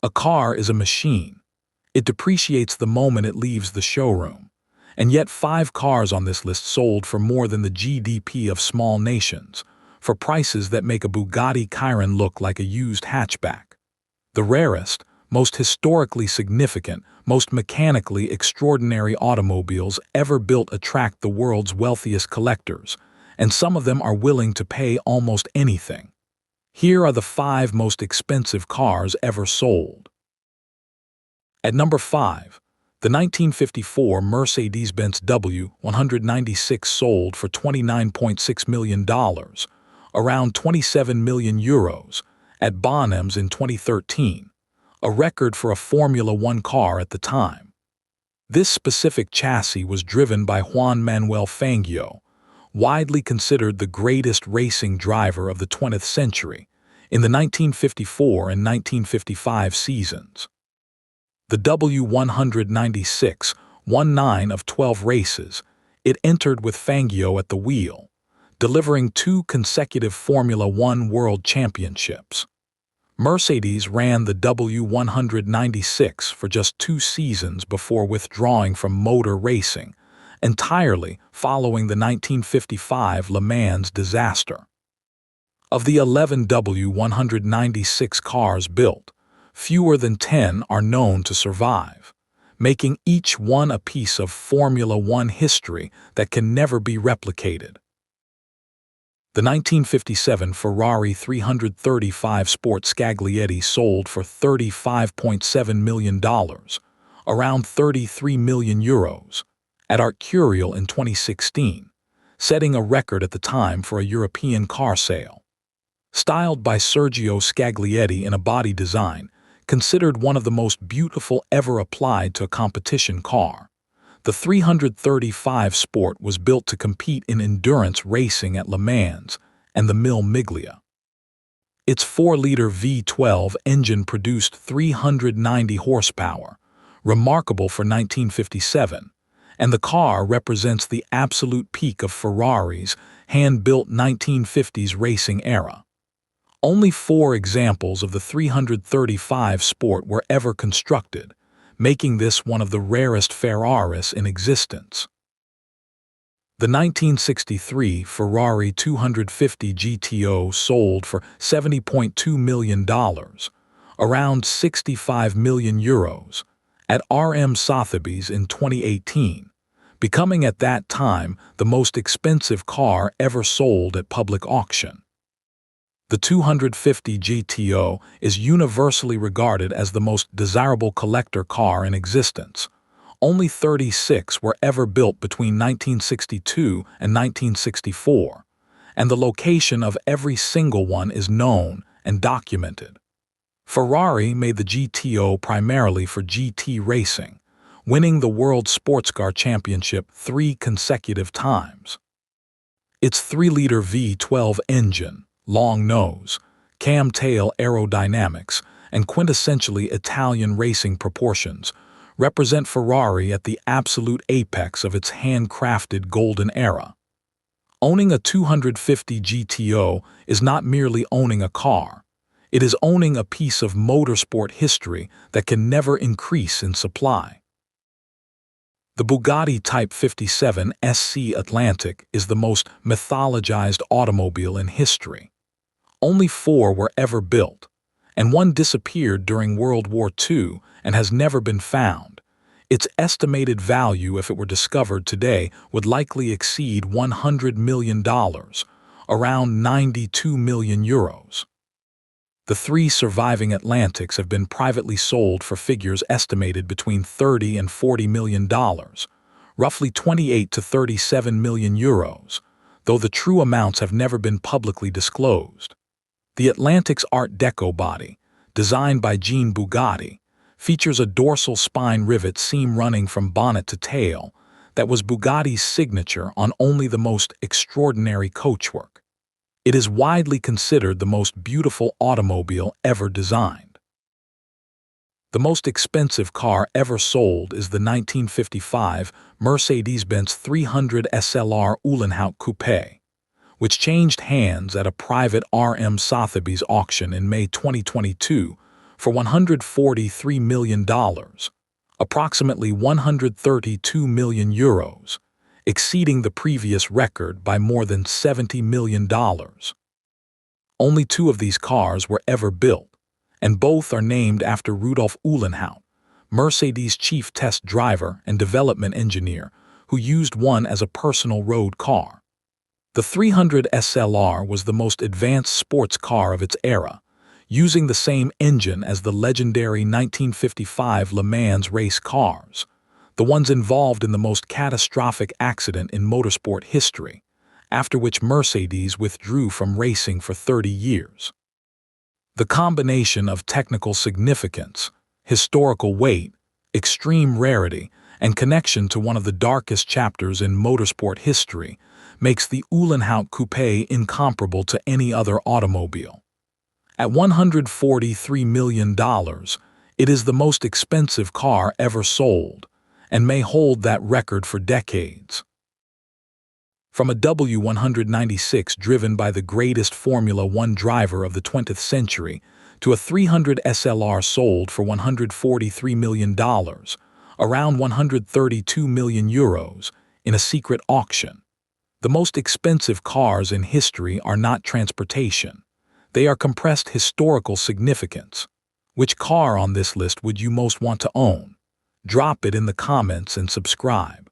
A car is a machine. It depreciates the moment it leaves the showroom. And yet 5 cars on this list sold for more than the GDP of small nations, for prices that make a Bugatti Chiron look like a used hatchback. The rarest, most historically significant, most mechanically extraordinary automobiles ever built attract the world's wealthiest collectors, and some of them are willing to pay almost anything. Here are the 5 most expensive cars ever sold. At number 5, the 1954 Mercedes-Benz W196 sold for $29.6 million, around 27 million euros, at Bonhams in 2013, a record for a Formula One car at the time. This specific chassis was driven by Juan Manuel Fangio, widely considered the greatest racing driver of the 20th century, in the 1954 and 1955 seasons. The W196 won 9 of 12 races. It entered with Fangio at the wheel, delivering 2 consecutive Formula One World Championships. Mercedes ran the W196 for just 2 seasons before withdrawing from motor racing, entirely following the 1955 Le Mans disaster. Of the 11 W196 cars built, fewer than 10 are known to survive, making each one a piece of Formula One history that can never be replicated. The 1957 Ferrari 335 Sport Scaglietti sold for $35.7 million, around 33 million euros, at Art Curial in 2016, setting a record at the time for a European car sale. Styled by Sergio Scaglietti in a body design considered one of the most beautiful ever applied to a competition car, the 335 Sport was built to compete in endurance racing at Le Mans and the Mille Miglia. Its 4-liter V12 engine produced 390 horsepower, remarkable for 1957, and the car represents the absolute peak of Ferrari's hand-built 1950s racing era. Only 4 examples of the 335 Sport were ever constructed, making this one of the rarest Ferraris in existence. The 1963 Ferrari 250 GTO sold for $70.2 million, around 65 million euros, at RM Sotheby's in 2018, becoming at that time the most expensive car ever sold at public auction. The 250 GTO is universally regarded as the most desirable collector car in existence. Only 36 were ever built between 1962 and 1964, and the location of every single one is known and documented. Ferrari made the GTO primarily for GT racing, winning the World Sportscar Championship 3 consecutive times. Its 3-liter V12 engine, long nose, cam-tail aerodynamics, and quintessentially Italian racing proportions represent Ferrari at the absolute apex of its handcrafted golden era. Owning a 250 GTO is not merely owning a car. It is owning a piece of motorsport history that can never increase in supply. The Bugatti Type 57 SC Atlantic is the most mythologized automobile in history. Only 4 were ever built, and one disappeared during World War II and has never been found. Its estimated value, if it were discovered today, would likely exceed $100 million, around 92 million euros. The 3 surviving Atlantics have been privately sold for figures estimated between $30 and $40 million, roughly 28 to 37 million euros, though the true amounts have never been publicly disclosed. The Atlantic's Art Deco body, designed by Jean Bugatti, features a dorsal spine rivet seam running from bonnet to tail that was Bugatti's signature on only the most extraordinary coachwork. It is widely considered the most beautiful automobile ever designed. The most expensive car ever sold is the 1955 Mercedes-Benz 300 SLR Uhlenhaut Coupe, which changed hands at a private RM Sotheby's auction in May 2022 for $143 million, approximately 132 million euros, exceeding the previous record by more than $70 million. Only 2 of these cars were ever built, and both are named after Rudolf Uhlenhaut, Mercedes' chief test driver and development engineer, who used one as a personal road car. The 300 SLR was the most advanced sports car of its era, using the same engine as the legendary 1955 Le Mans race cars, the ones involved in the most catastrophic accident in motorsport history, after which Mercedes withdrew from racing for 30 years. The combination of technical significance, historical weight, extreme rarity, and connection to one of the darkest chapters in motorsport history makes the Uhlenhaut Coupe incomparable to any other automobile. At $143 million, it is the most expensive car ever sold, and may hold that record for decades. From a W196 driven by the greatest Formula One driver of the 20th century to a 300 SLR sold for $143 million, around 132 million euros, in a secret auction. The most expensive cars in history are not transportation. They are compressed historical significance. Which car on this list would you most want to own? Drop it in the comments and subscribe.